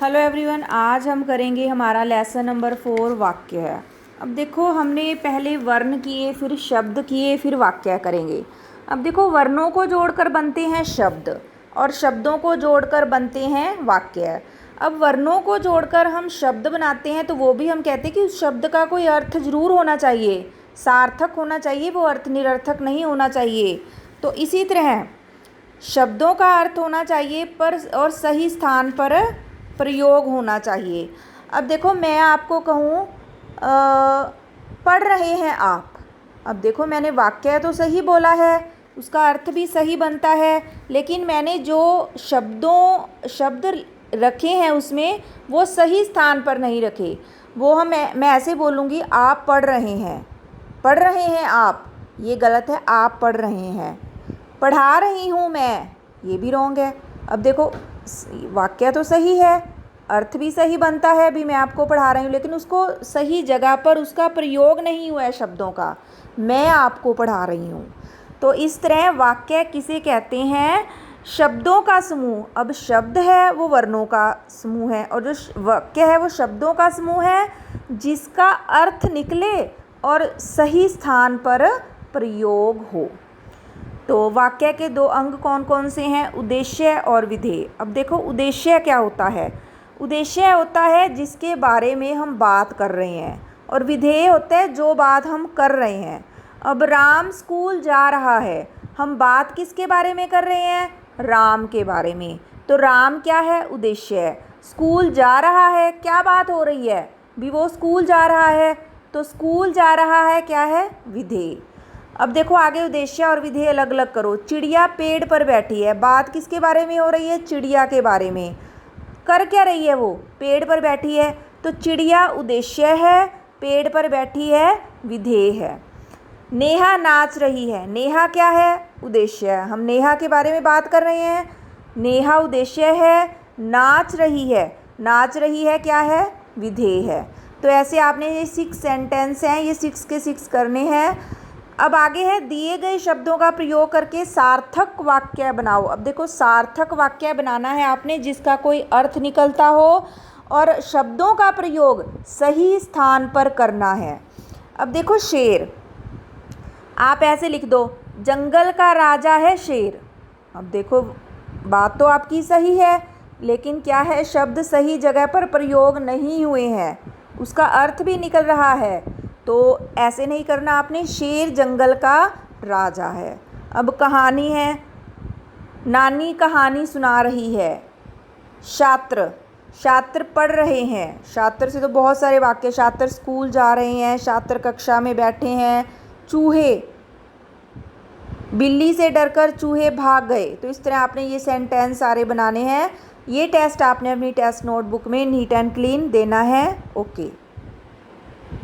Hello everyone, आज हम करेंगे हमारा लेसन नंबर 4 वाक्य है। अब देखो, हमने पहले वर्ण किए, फिर शब्द किए, फिर वाक्य करेंगे। अब देखो, वर्णों को जोड़कर बनते हैं शब्द और शब्दों को जोड़कर बनते हैं वाक्य। अब वर्णों को जोड़कर हम शब्द बनाते हैं तो वो भी हम कहते हैं कि उस शब्द का कोई अर्थ ज़रूर होना चाहिए, सार्थक होना चाहिए, वो अर्थ निरर्थक नहीं होना चाहिए। तो इसी तरह शब्दों का अर्थ होना चाहिए पर और सही स्थान पर प्रयोग होना चाहिए। अब देखो, मैं आपको कहूँ पढ़ रहे हैं आप। अब देखो, मैंने वाक्य तो सही बोला है, उसका अर्थ भी सही बनता है, लेकिन मैंने जो शब्द रखे हैं उसमें वो सही स्थान पर नहीं रखे। वो मैं ऐसे बोलूँगी, आप पढ़ रहे हैं। पढ़ रहे हैं आप, ये गलत है। आप पढ़ रहे हैं। पढ़ा रही हूँ मैं, ये भी रॉन्ग है। अब देखो, वाक्य तो सही है, अर्थ भी सही बनता है, अभी मैं आपको पढ़ा रही हूँ, लेकिन उसको सही जगह पर उसका प्रयोग नहीं हुआ है शब्दों का। मैं आपको पढ़ा रही हूँ। तो इस तरह वाक्य किसे कहते हैं? शब्दों का समूह। अब शब्द है वो वर्णों का समूह है, और जो वाक्य है वो शब्दों का समूह है जिसका अर्थ निकले और सही स्थान पर प्रयोग हो। तो वाक्य के दो अंग कौन कौन से हैं? उद्देश्य और विधेय। अब देखो, उद्देश्य क्या होता है? उद्देश्य होता है जिसके बारे में हम बात कर रहे हैं, और विधेय होता है जो बात हम कर रहे हैं। अब राम स्कूल जा रहा है, हम बात किसके बारे में कर रहे हैं? राम के बारे में। तो राम क्या है? उद्देश्य है। स्कूल जा रहा है, क्या बात हो रही है? भी वो स्कूल जा रहा है, तो स्कूल जा रहा है क्या है? विधेय। अब देखो, आगे उद्देश्य और विधेय अलग अलग करो। चिड़िया पेड़ पर बैठी है, बात किसके बारे में हो रही है? चिड़िया के बारे में। कर क्या रही है? वो पेड़ पर बैठी है, तो चिड़िया उद्देश्य है, पेड़ पर बैठी है विधेय है। नेहा नाच रही है, नेहा क्या है? उद्देश्य है, हम नेहा के बारे में बात कर रहे हैं। नेहा उद्देश्य है, नाच रही है क्या है? विधेय है। तो ऐसे आपने ये 6 सेंटेंस हैं, ये 6 के 6 करने हैं। अब आगे है, दिए गए शब्दों का प्रयोग करके सार्थक वाक्य बनाओ। अब देखो, सार्थक वाक्य बनाना है आपने जिसका कोई अर्थ निकलता हो और शब्दों का प्रयोग सही स्थान पर करना है। अब देखो, शेर, आप ऐसे लिख दो, जंगल का राजा है शेर। अब देखो, बात तो आपकी सही है, लेकिन क्या है? शब्द सही जगह पर प्रयोग नहीं हुए हैं, उसका अर्थ भी निकल रहा है। तो ऐसे नहीं करना आपने। शेर जंगल का राजा है। अब कहानी है, नानी कहानी सुना रही है। छात्र पढ़ रहे हैं। छात्र से तो बहुत सारे वाक्य, छात्र स्कूल जा रहे हैं, छात्र कक्षा में बैठे हैं। चूहे, बिल्ली से डरकर चूहे भाग गए। तो इस तरह आपने ये सेंटेंस सारे बनाने हैं। ये टेस्ट आपने अपनी टेस्ट नोटबुक में नीट एंड क्लीन देना है। ओके।